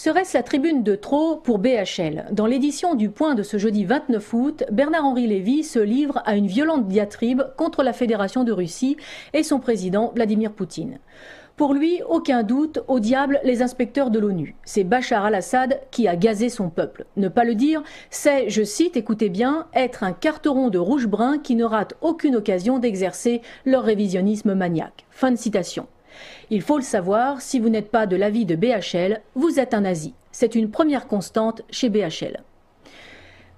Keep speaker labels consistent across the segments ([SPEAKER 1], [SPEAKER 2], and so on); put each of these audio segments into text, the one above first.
[SPEAKER 1] Serait-ce la tribune de trop pour BHL? Dans l'édition du Point de ce jeudi 29 août, Bernard-Henri Lévy se livre à une violente diatribe contre la Fédération de Russie et son président Vladimir Poutine. Pour lui, aucun doute, au diable les inspecteurs de l'ONU. C'est Bachar al-Assad qui a gazé son peuple. Ne pas le dire, c'est, je cite, écoutez bien, être un carteron de rouge-brun qui ne rate aucune occasion d'exercer leur révisionnisme maniaque. Fin de citation. Il faut le savoir, si vous n'êtes pas de l'avis de BHL, vous êtes un nazi. C'est une première constante chez BHL.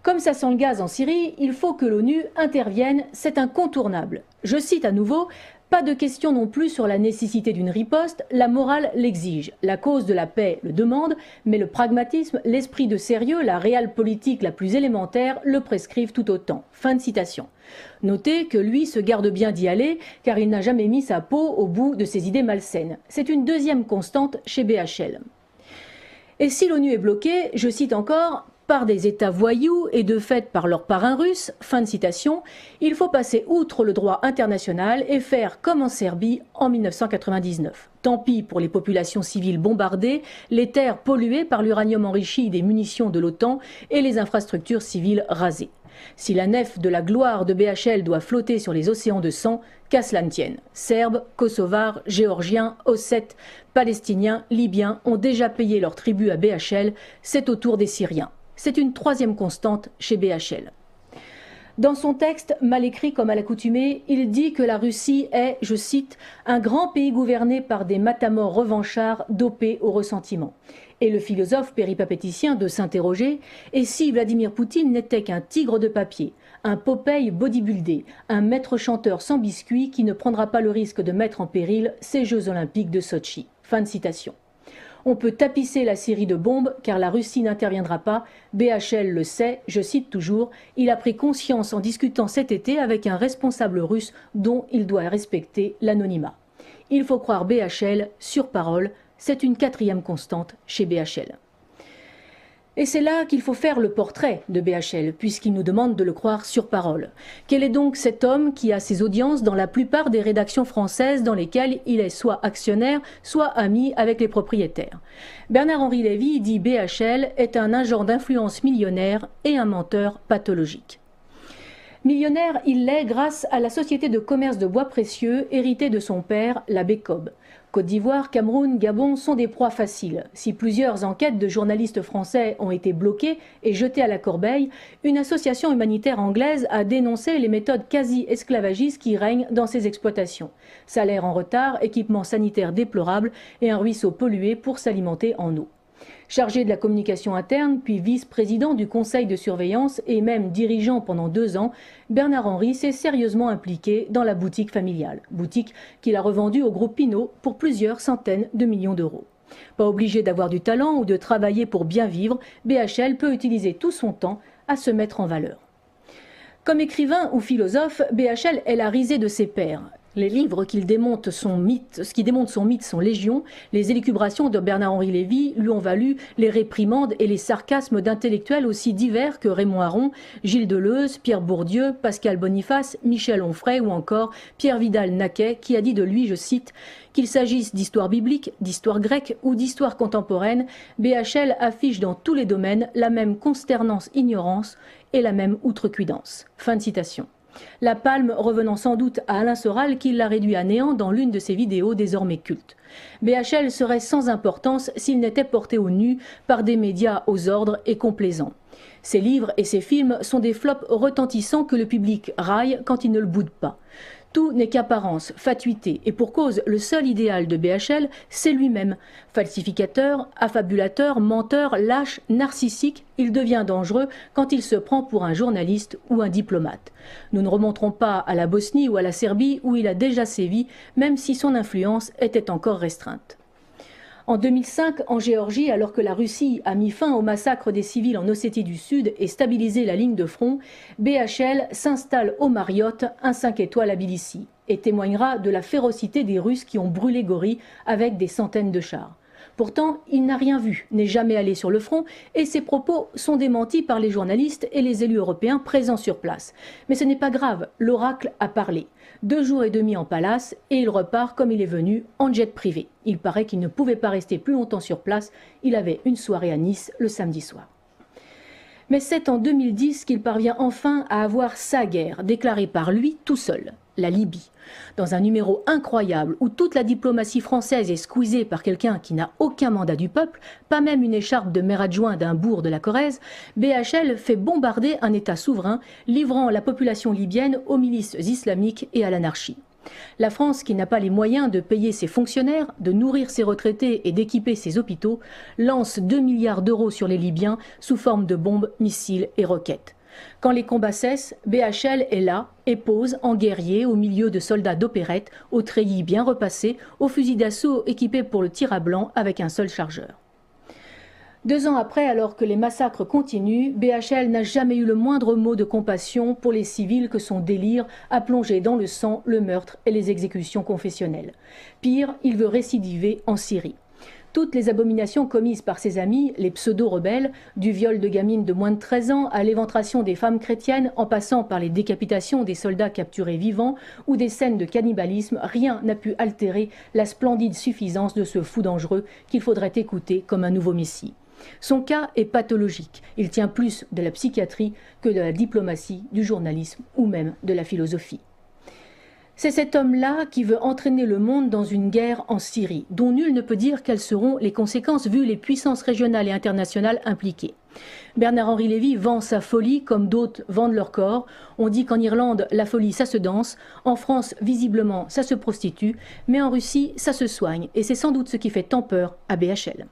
[SPEAKER 1] Comme ça sent le gaz en Syrie, il faut que l'ONU intervienne, c'est incontournable. Je cite à nouveau, pas de question non plus sur la nécessité d'une riposte, la morale l'exige. La cause de la paix le demande, mais le pragmatisme, l'esprit de sérieux, la réelle politique la plus élémentaire le prescrivent tout autant. Fin de citation. Notez que lui se garde bien d'y aller, car il n'a jamais mis sa peau au bout de ses idées malsaines. C'est une deuxième constante chez BHL. Et si l'ONU est bloquée, je cite encore, par des États voyous et de fait par leurs parrains russes, fin de citation, il faut passer outre le droit international et faire comme en Serbie en 1999. Tant pis pour les populations civiles bombardées, les terres polluées par l'uranium enrichi des munitions de l'OTAN et les infrastructures civiles rasées. Si la nef de la gloire de BHL doit flotter sur les océans de sang, qu'à cela ne tienne. Serbes, Kosovars, Géorgiens, Ossètes, Palestiniens, Libyens ont déjà payé leur tribut à BHL, c'est au tour des Syriens. C'est une troisième constante chez BHL. Dans son texte, mal écrit comme à l'accoutumée, il dit que la Russie est, je cite, un grand pays gouverné par des matamores revanchards dopés au ressentiment. Et le philosophe péripatéticien de s'interroger, et si Vladimir Poutine n'était qu'un tigre de papier, un Popeye bodybuildé, un maître chanteur sans biscuit qui ne prendra pas le risque de mettre en péril ces Jeux Olympiques de Sotchi. Fin de citation. On peut tapisser la Syrie de bombes car la Russie n'interviendra pas. BHL le sait, je cite toujours, il a pris conscience en discutant cet été avec un responsable russe dont il doit respecter l'anonymat. Il faut croire BHL sur parole, c'est une quatrième constante chez BHL. Et c'est là qu'il faut faire le portrait de BHL, puisqu'il nous demande de le croire sur parole. Quel est donc cet homme qui a ses audiences dans la plupart des rédactions françaises dans lesquelles il est soit actionnaire, soit ami avec les propriétaires? Bernard-Henri Lévy dit BHL est un agent d'influence millionnaire et un menteur pathologique. Millionnaire, il l'est grâce à la société de commerce de bois précieux héritée de son père, la Bécob. Côte d'Ivoire, Cameroun, Gabon sont des proies faciles. Si plusieurs enquêtes de journalistes français ont été bloquées et jetées à la corbeille, une association humanitaire anglaise a dénoncé les méthodes quasi-esclavagistes qui règnent dans ces exploitations. Salaires en retard, équipements sanitaires déplorables et un ruisseau pollué pour s'alimenter en eau. Chargé de la communication interne, puis vice-président du conseil de surveillance et même dirigeant pendant 2 ans, Bernard-Henri s'est sérieusement impliqué dans la boutique familiale. Boutique qu'il a revendue au groupe Pinault pour plusieurs centaines de millions d'euros. Pas obligé d'avoir du talent ou de travailler pour bien vivre, BHL peut utiliser tout son temps à se mettre en valeur. Comme écrivain ou philosophe, BHL est la risée de ses pairs. Les livres qui démontent son mythe sont légion. Les élucubrations de Bernard-Henri Lévy lui ont valu les réprimandes et les sarcasmes d'intellectuels aussi divers que Raymond Aron, Gilles Deleuze, Pierre Bourdieu, Pascal Boniface, Michel Onfray ou encore Pierre Vidal-Naquet qui a dit de lui, je cite, qu'il s'agisse d'histoire biblique, d'histoire grecque ou d'histoire contemporaine, BHL affiche dans tous les domaines la même consternance ignorance et la même outrecuidance. Fin de citation. La palme revenant sans doute à Alain Soral qui l'a réduit à néant dans l'une de ses vidéos désormais cultes. BHL serait sans importance s'il n'était porté au nu par des médias aux ordres et complaisants. Ses livres et ses films sont des flops retentissants que le public raille quand il ne le boude pas. Tout n'est qu'apparence, fatuité, et pour cause, le seul idéal de BHL, c'est lui-même. Falsificateur, affabulateur, menteur, lâche, narcissique, il devient dangereux quand il se prend pour un journaliste ou un diplomate. Nous ne remonterons pas à la Bosnie ou à la Serbie où il a déjà sévi, même si son influence était encore restreinte. En 2005, en Géorgie, alors que la Russie a mis fin au massacre des civils en Ossétie du Sud et stabilisé la ligne de front, BHL s'installe au Marriott, un 5 étoiles à Tbilissi, et témoignera de la férocité des Russes qui ont brûlé Gori avec des centaines de chars. Pourtant, il n'a rien vu, n'est jamais allé sur le front et ses propos sont démentis par les journalistes et les élus européens présents sur place. Mais ce n'est pas grave, l'oracle a parlé. 2 jours et demi en palace et il repart comme il est venu, en jet privé. Il paraît qu'il ne pouvait pas rester plus longtemps sur place, il avait une soirée à Nice le samedi soir. Mais c'est en 2010 qu'il parvient enfin à avoir sa guerre, déclarée par lui tout seul, la Libye. Dans un numéro incroyable où toute la diplomatie française est squeezée par quelqu'un qui n'a aucun mandat du peuple, pas même une écharpe de maire adjoint d'un bourg de la Corrèze, BHL fait bombarder un État souverain, livrant la population libyenne aux milices islamiques et à l'anarchie. La France, qui n'a pas les moyens de payer ses fonctionnaires, de nourrir ses retraités et d'équiper ses hôpitaux, lance 2 milliards d'euros sur les Libyens sous forme de bombes, missiles et roquettes. Quand les combats cessent, BHL est là et pose en guerrier au milieu de soldats d'opérette, aux treillis bien repassés, aux fusils d'assaut équipés pour le tir à blanc avec un seul chargeur. 2 ans après, alors que les massacres continuent, BHL n'a jamais eu le moindre mot de compassion pour les civils que son délire a plongé dans le sang, le meurtre et les exécutions confessionnelles. Pire, il veut récidiver en Syrie. Toutes les abominations commises par ses amis, les pseudo-rebelles, du viol de gamines de moins de 13 ans à l'éventration des femmes chrétiennes, en passant par les décapitations des soldats capturés vivants ou des scènes de cannibalisme, rien n'a pu altérer la splendide suffisance de ce fou dangereux qu'il faudrait écouter comme un nouveau messie. Son cas est pathologique. Il tient plus de la psychiatrie que de la diplomatie, du journalisme ou même de la philosophie. C'est cet homme-là qui veut entraîner le monde dans une guerre en Syrie, dont nul ne peut dire quelles seront les conséquences vu les puissances régionales et internationales impliquées. Bernard-Henri Lévy vend sa folie comme d'autres vendent leur corps. On dit qu'en Irlande, la folie, ça se danse. En France, visiblement, ça se prostitue. Mais en Russie, ça se soigne. Et c'est sans doute ce qui fait tant peur à BHL.